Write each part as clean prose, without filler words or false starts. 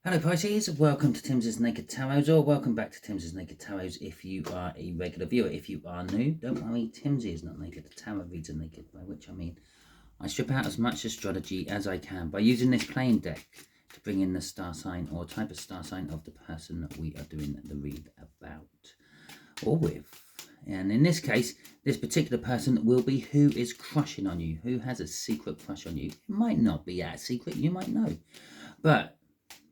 Hello Pisces, welcome to Timsy Naked Tarot, or welcome back to Timsy Naked Tarot if you are a regular viewer. If you are new, don't worry, Timsy is not naked. The tarot reads are naked, by which I mean I strip out as much astrology as I can by using this playing deck to bring in the star sign or type of star sign of the person that we are doing the read about or with. And in this case, this particular person will be who is crushing on you, who has a secret crush on you. It might not be that secret, you might know, but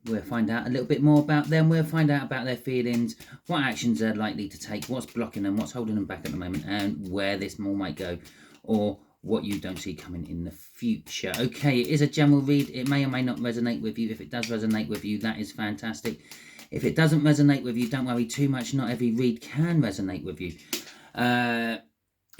we'll find out a little bit more about them. We'll find out about their feelings, what actions they're likely to take, what's blocking them, what's holding them back at the moment, and where this more might go, or what you don't see coming in the future. Okay, it is a general read. It may or may not resonate with you. If it does resonate with you, that is fantastic. If it doesn't resonate with you, don't worry too much. Not every read can resonate with you.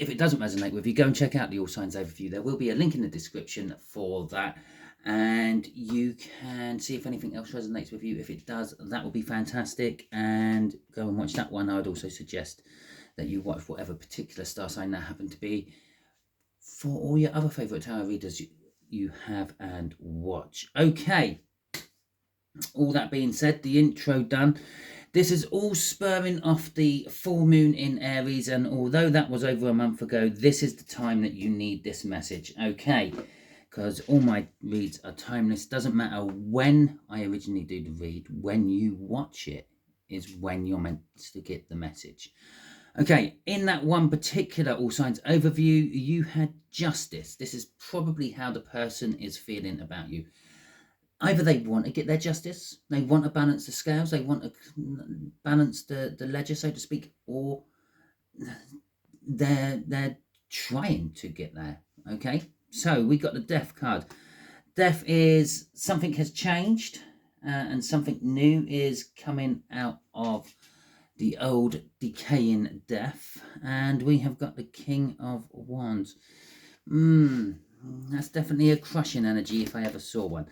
If it doesn't resonate with you, go and check out the All Signs Overview. There will be a link in the description for that, and you can see if anything else resonates with you. If it does, that will be fantastic, and go and watch that one. I would also suggest that you watch whatever particular star sign that happened to be for all your other favourite tarot readers you have and watch. Okay, all that being said, the intro done. This is all spurring off the full moon in Aries, and although that was over a month ago, this is the time that you need this message, okay? Because all my reads are timeless. Doesn't matter when I originally do the read, when you watch it is when you're meant to get the message. Okay, in that one particular All Signs Overview, you had justice. This is probably how the person is feeling about you. Either they want to get their justice, they want to balance the scales, they want to balance the ledger, so to speak, or they're trying to get there. Okay, so we got the Death card. Death is something has changed, and something new is coming out of the old decaying death, and we have got the King of Wands. That's definitely a crushing energy if I ever saw one.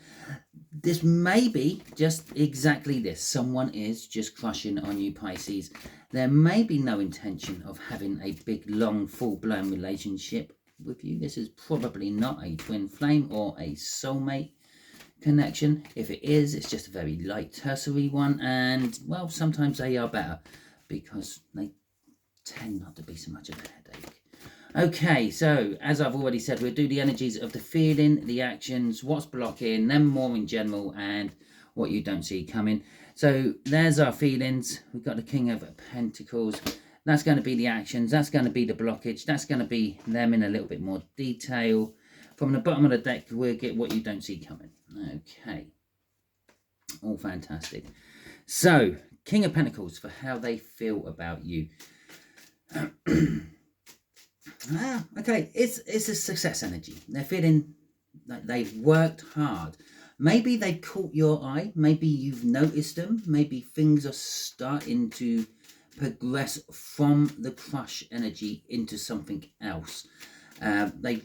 This may be just exactly this. Someone is just crushing on you, Pisces. There may be no intention of having a big, long, full-blown relationship with you. This is probably not a twin flame or a soulmate connection. If it is, it's just a very light tertiary one, and well, sometimes they are better because they tend not to be so much of a headache. Okay, so as I've already said, we'll do the energies of the feeling, the actions, what's blocking, then more in general, and what you don't see coming. So there's our feelings. We've got the King of Pentacles. That's going to be the actions. That's going to be the blockage. That's going to be them in a little bit more detail. From the bottom of the deck, we'll get what you don't see coming. Okay. All fantastic. So, King of Pentacles, for how they feel about you. Okay, it's a success energy. They're feeling like they've worked hard. Maybe they caught your eye. Maybe you've noticed them. Maybe things are starting to progress from the crush energy into something else. They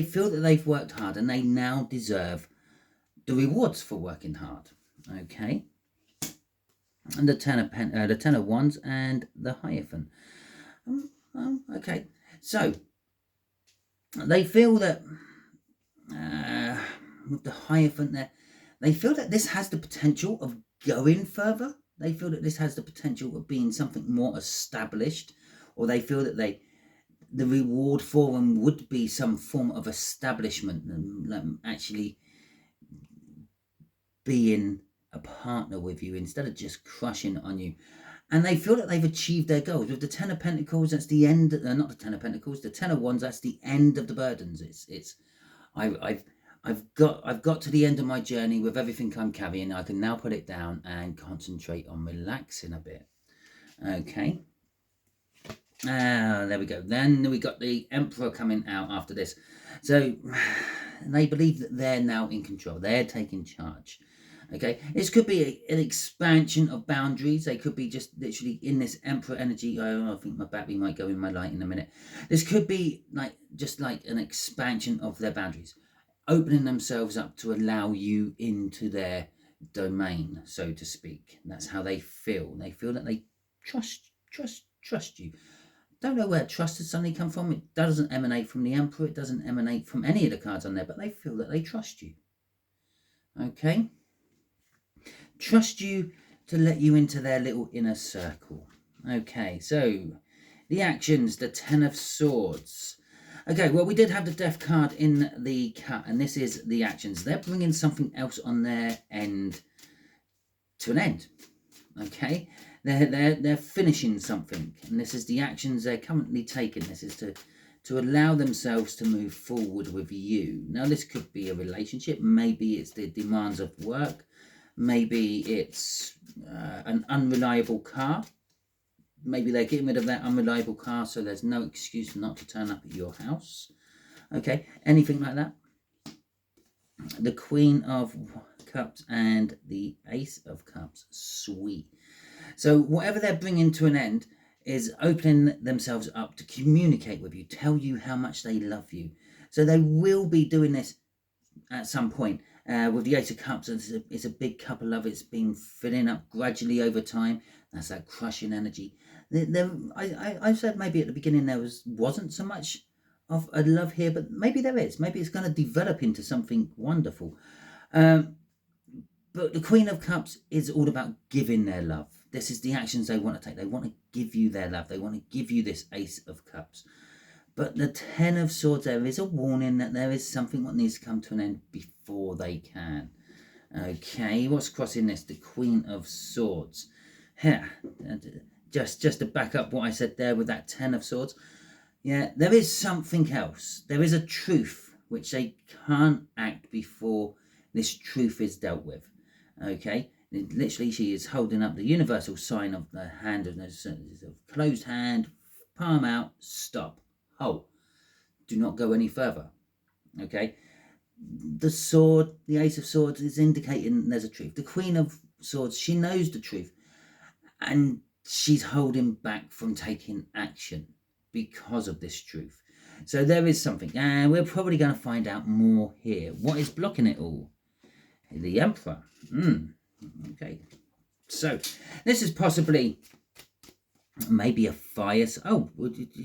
feel that they've worked hard and they now deserve the rewards for working hard. Okay, and the Ten of Wands and the Hierophant. Okay, so they feel that with the Hierophant there, they feel that this has the potential of going further. They feel that this has the potential of being something more established, or they feel that the reward for them would be some form of establishment and actually being a partner with you instead of just crushing on you. And they feel that they've achieved their goals. With the Ten of Pentacles, that's the end. Not the Ten of Pentacles, the Ten of Wands. That's the end of the burdens. I've got to the end of my journey with everything I'm carrying. I can now put it down and concentrate on relaxing a bit. Okay. There we go. Then we got the Emperor coming out after this. So they believe that they're now in control. They're taking charge. Okay, this could be an expansion of boundaries. They could be just literally in this Emperor energy. Oh, I think my battery might go in my light in a minute. This could be just like an expansion of their boundaries, opening themselves up to allow you into their domain, so to speak. That's how they feel. They feel that they trust you. Don't know where trust has suddenly come from. It doesn't emanate from the Emperor. It doesn't emanate from any of the cards on there, but they feel that they trust you. Okay. trust you to let you into their little inner circle. Okay, so the actions, the Ten of Swords. Okay, well, we did have the Death card in the cut, and this is the actions. They're bringing something else on their end to an end. Okay, they're finishing something, and this is the actions they're currently taking. This is to allow themselves to move forward with you. Now, this could be a relationship. Maybe it's the demands of work. Maybe it's an unreliable car. Maybe they're getting rid of that unreliable car, so there's no excuse not to turn up at your house. Okay, anything like that. The Queen of Cups and the Ace of Cups. Sweet. So whatever they're bringing to an end is opening themselves up to communicate with you, tell you how much they love you. So they will be doing this at some point. With the Ace of Cups, it's a big cup of love. It's been filling up gradually over time. That's that crushing energy. I said maybe at the beginning there wasn't so much of a love here, but maybe there is. Maybe it's going to develop into something wonderful. But the Queen of Cups is all about giving their love. This is the actions they want to take. They want to give you their love. They want to give you this Ace of Cups. But the Ten of Swords, there is a warning that there is something that needs to come to an end before they can. Okay, what's crossing this? The Queen of Swords. Here, just to back up what I said there with that Ten of Swords. Yeah, there is something else. There is a truth which they can't act before this truth is dealt with. Okay, literally she is holding up the universal sign of the hand of a closed hand, palm out, stop. Hold. Do not go any further. Okay. The sword, the Ace of Swords, is indicating there's a truth. The Queen of Swords, she knows the truth, and she's holding back from taking action because of this truth. So there is something, and we're probably going to find out more here. What is blocking it all? The Emperor. Okay. So this is possibly maybe a fire. Oh,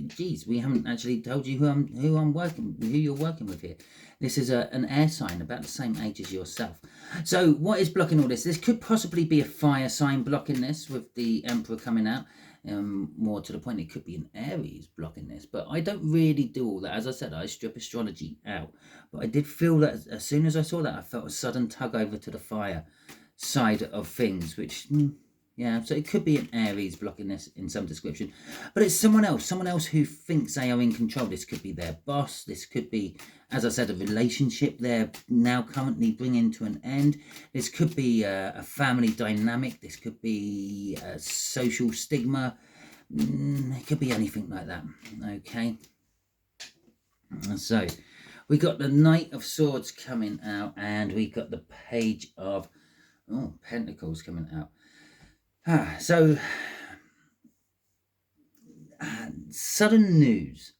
geez, we haven't actually told you who you're working with here. This is an air sign about the same age as yourself. So what is blocking all this? This could possibly be a fire sign blocking this, with the Emperor coming out. More to the point, it could be an Aries blocking this, but I don't really do all that. As I said, I strip astrology out, but I did feel that as soon as I saw that, I felt a sudden tug over to the fire side of things, which yeah, so it could be an Aries blocking this in some description, but it's someone else who thinks they are in control. This could be their boss. This could be, as I said, a relationship they're now currently bringing to an end. This could be a family dynamic. This could be a social stigma. It could be anything like that. Okay. So we got the Knight of Swords coming out, and we got the Page of Pentacles coming out. So sudden news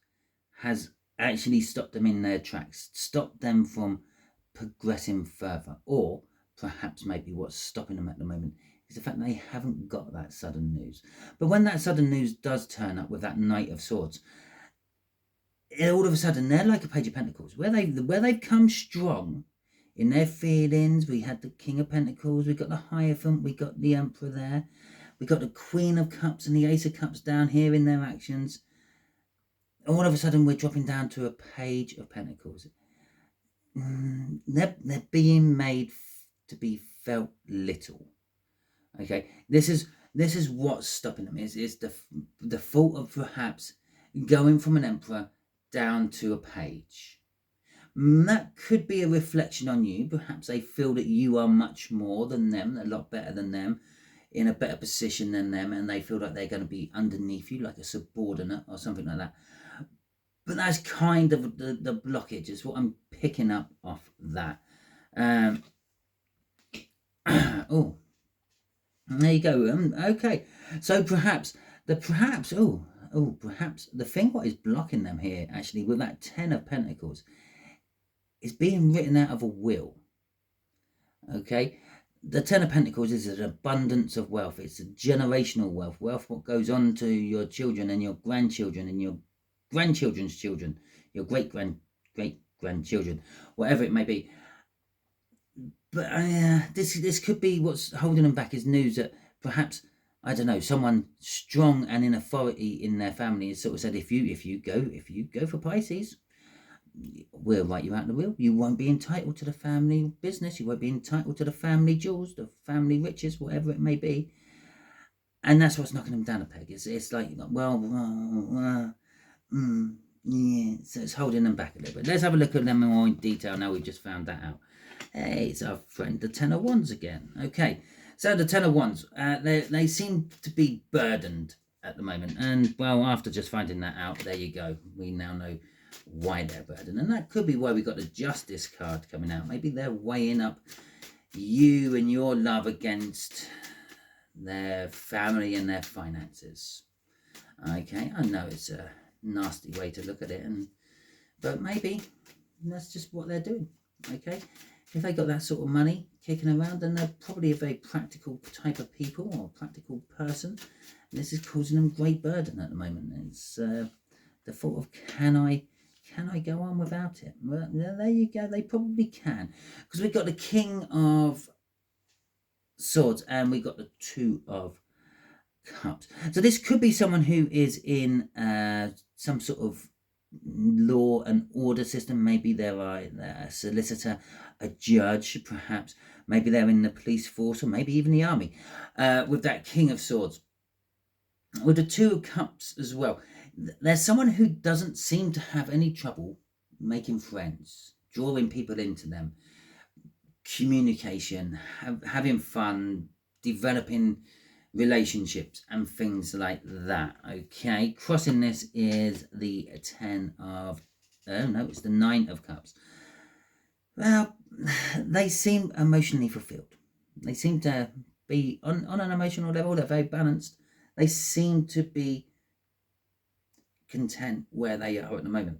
has actually stopped them in their tracks, stopped them from progressing further, or perhaps maybe what's stopping them at the moment is the fact they haven't got that sudden news. But when that sudden news does turn up with that Knight of Swords, all of a sudden they're like a Page of Pentacles, where they've come strong in their feelings. We had the King of Pentacles, we got the Hierophant, we got the Emperor there, we got the Queen of Cups and the Ace of Cups down here in their actions. All of a sudden we're dropping down to a Page of Pentacles. They're being made to be felt little. Okay, this is what's stopping them. Is the fault of perhaps going from an Emperor down to a Page. That could be a reflection on you. Perhaps they feel that you are much more than them, a lot better than them, in a better position than them, and they feel like they're going to be underneath you, like a subordinate or something like that. But that's kind of the blockage, is what I'm picking up off that. Oh, there you go. Okay, so perhaps the thing what is blocking them here, actually, with that Ten of Pentacles, is being written out of a will. Okay, the Ten of Pentacles is an abundance of wealth. It's a generational wealth, what goes on to your children and your grandchildren and your grandchildren's children, your great grandchildren, whatever it may be. But this could be what's holding them back is news that perhaps, I don't know, someone strong and in authority in their family has sort of said, if you go for Pisces, we'll write you out the will. You won't be entitled to the family business. You won't be entitled to the family jewels, the family riches, whatever it may be. And that's what's knocking them down a peg. It's like, well, yeah, so it's holding them back a little bit. Let's have a look at them in more detail now we've just found that out. Hey, it's our friend the Ten of Wands again. Okay, so the Ten of Wands, they seem to be burdened at the moment. And, well, after just finding that out, there you go. We now know why they're burdened. And that could be why we got the Justice card coming out. Maybe they're weighing up you and your love against their family and their finances. Okay, I know it's a nasty way to look at it, but maybe that's just what they're doing. Okay, if they got that sort of money kicking around, then they're probably a very practical type of people or practical person, and this is causing them great burden at the moment. It's the thought of, can I go on without it? Well, there you go. They probably can, because we've got the King of Swords and we got the Two of Cups. So this could be someone who is in some sort of law and order system. Maybe they're a solicitor, a judge, perhaps. Maybe they're in the police force or maybe even the army. With that King of Swords. With the Two of Cups as well. There's someone who doesn't seem to have any trouble making friends, drawing people into them, communication, having fun, developing relationships and things like that. Okay, crossing this is the it's the Nine of Cups. Well, they seem emotionally fulfilled. They seem to be on an emotional level. They're very balanced. They seem to be content where they are at the moment.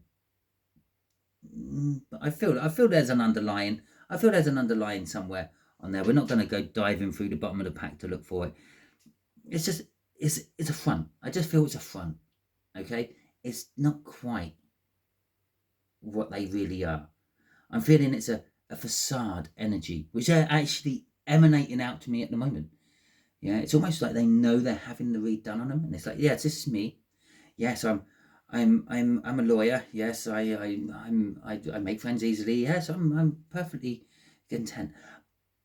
But I feel there's an underlying. I feel there's an underlying somewhere on there. We're not going to go diving through the bottom of the pack to look for it. It's just, it's a front. I just feel it's a front. Okay, it's not quite what they really are. I'm feeling it's a facade energy, which are actually emanating out to me at the moment. Yeah, it's almost like they know they're having the read done on them, and it's like, yes, this is me. Yes, I'm a lawyer. Yes, I make friends easily. Yes, I'm perfectly content.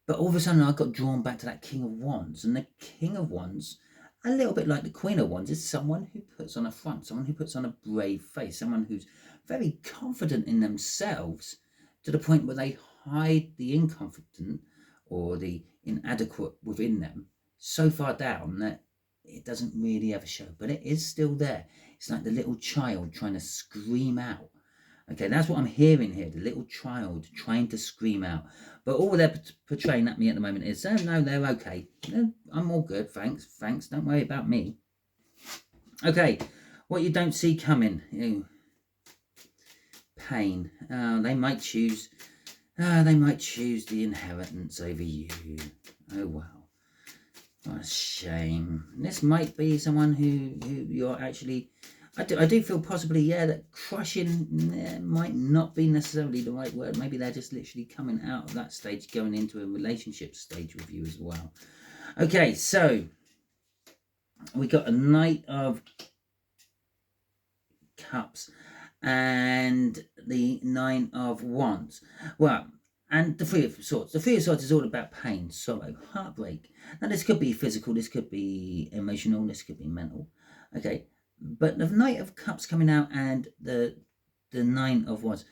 But all of a sudden, I got drawn back to that King of Wands, and the King of Wands, a little bit like the Queen of Wands, is someone who puts on a front, someone who puts on a brave face, someone who's very confident in themselves to the point where they hide the inconfident or the inadequate within them so far down that it doesn't really ever show, but it is still there. It's like the little child trying to scream out. Okay, that's what I'm hearing here, the little child trying to scream out. But all they're portraying at me at the moment is, no, they're okay. I'm all good, thanks, don't worry about me. Okay, what you don't see coming. Pain. They might choose the inheritance over you. Oh, wow. What a shame. This might be someone who you're actually... I do feel possibly, yeah, that crushing might not be necessarily the right word. Maybe they're just literally coming out of that stage, going into a relationship stage with you as well. Okay, so we got a Knight of Cups and the Nine of Wands. Well, and the Three of Swords. The Three of Swords is all about pain, sorrow, heartbreak. Now, this could be physical, this could be emotional, this could be mental. Okay, but the Knight of Cups coming out and the Nine of Wands.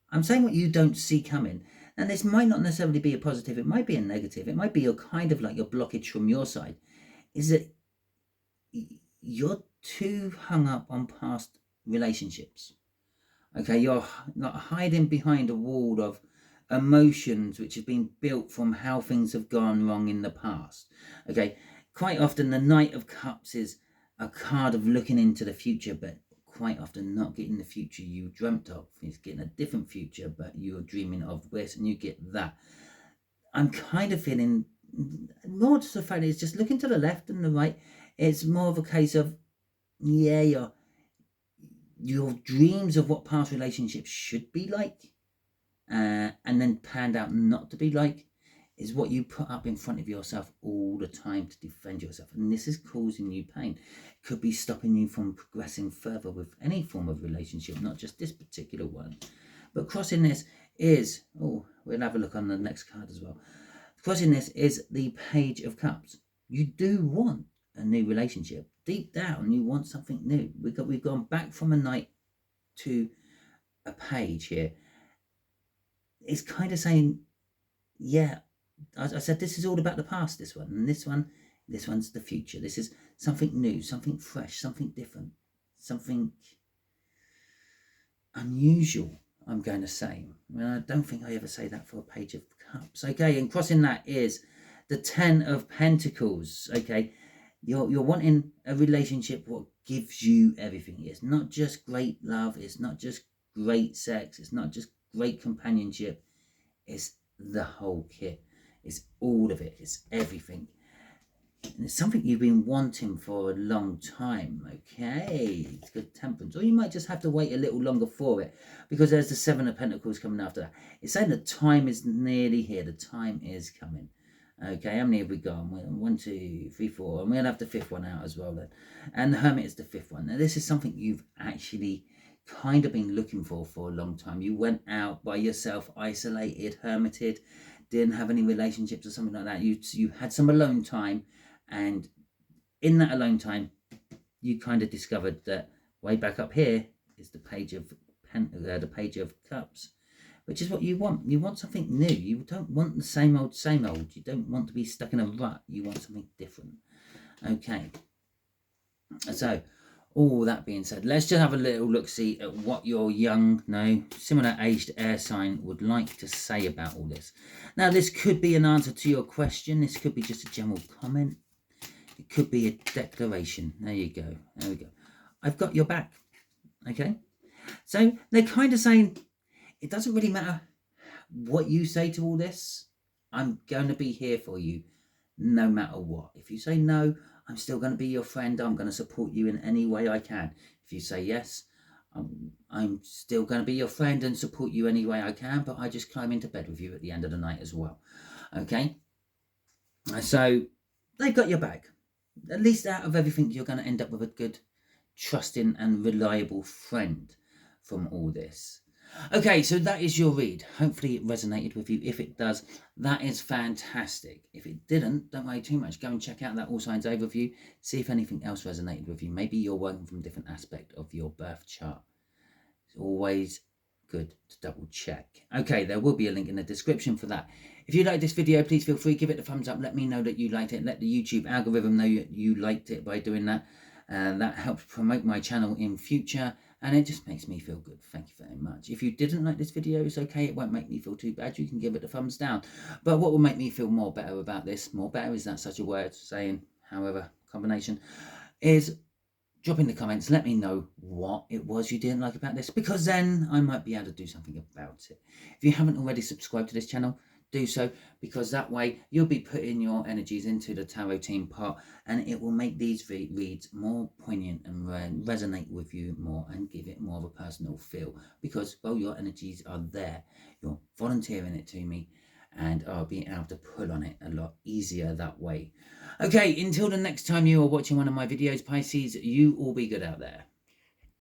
I'm saying what you don't see coming. And this might not necessarily be a positive. It might be a negative. It might be your kind of like your blockage from your side. Is that you're too hung up on past relationships. Okay, you're not hiding behind a wall of emotions which have been built from how things have gone wrong in the past. Okay, quite often the Knight of Cups is a card of looking into the future, but quite often not getting the future you dreamt of. It's getting a different future, but you're dreaming of this, and you get that. I'm kind of feeling more to the fact it's just looking to the left and the right. It's more of a case of, yeah, your dreams of what past relationships should be like and then panned out not to be like, is what you put up in front of yourself all the time to defend yourself. And this is causing you pain. It could be stopping you from progressing further with any form of relationship, not just this particular one. But crossing this is, oh, we'll have a look on the next card as well. Crossing this is the Page of Cups. You do want a new relationship. Deep down, you want something new. We've gone back from a knight to a page here. It's kind of saying, yeah, as I said, this is all about the past, this one. And this one's the future. This is something new, something fresh, something different, something unusual, I'm going to say. I don't think I ever say that for a Page of Cups. Okay, and crossing that is the 10 of Pentacles. Okay, you're wanting a relationship what gives you everything. It's not just great love. It's not just great sex. It's not just great companionship. It's the whole kit. It's all of it. It's everything. And it's something you've been wanting for a long time. Okay, it's good temperance. Or you might just have to wait a little longer for it, because there's the 7 of Pentacles coming after that. It's saying the time is nearly here. The time is coming. Okay, how many have we got? 1, 2, 3, 4. And we'll have the 5th one out as well then. And the Hermit is the 5th one. Now this is something you've actually kind of been looking for a long time. You went out by yourself, isolated, hermited, didn't have any relationships or something like that. You had some alone time, and in that alone time, you kind of discovered that way back up here is the Page of Cups, which is what you want. You want something new. You don't want the same old. You don't want to be stuck in a rut. You want something different. Okay. So, all that being said, let's just have a little look-see at what your similar aged air sign would like to say about all this. Now, this could be an answer to your question. This could be just a general comment. It could be a declaration. There you go. There we go. I've got your back. Okay? So, they're kind of saying, it doesn't really matter what you say to all this. I'm going to be here for you no matter what. If you say no, I'm still going to be your friend. I'm going to support you in any way I can. If you say yes, I'm still going to be your friend and support you any way I can, but I just climb into bed with you at the end of the night as well. Okay? So, they've got your back. At least out of everything, you're going to end up with a good, trusting and reliable friend from all this. Okay, so that is your read. Hopefully it resonated with you. If it does, that is fantastic. If it didn't, don't worry too much. Go and check out that All Signs overview. See if anything else resonated with you. Maybe you're working from a different aspect of your birth chart. It's always good to double check. Okay, there will be a link in the description for that. If you like this video, please feel free, give it a thumbs up. Let me know that you liked it. Let the YouTube algorithm know you liked it by doing that. That helps promote my channel in future. And it just makes me feel good. Thank you very much. If you didn't like this video, it's okay. It won't make me feel too bad. You can give it a thumbs down. But what will make me feel more better about this, more better, is that such a word, saying, however, combination, is drop in the comments. Let me know what it was you didn't like about this, because then I might be able to do something about it. If you haven't already subscribed to this channel, do so, because that way you'll be putting your energies into the tarot team pot, and it will make these reads more poignant and resonate with you more and give it more of a personal feel, because, well, your energies are there. You're volunteering it to me, and I'll be able to pull on it a lot easier that way. Okay, until the next time you are watching one of my videos, Pisces, you all be good out there.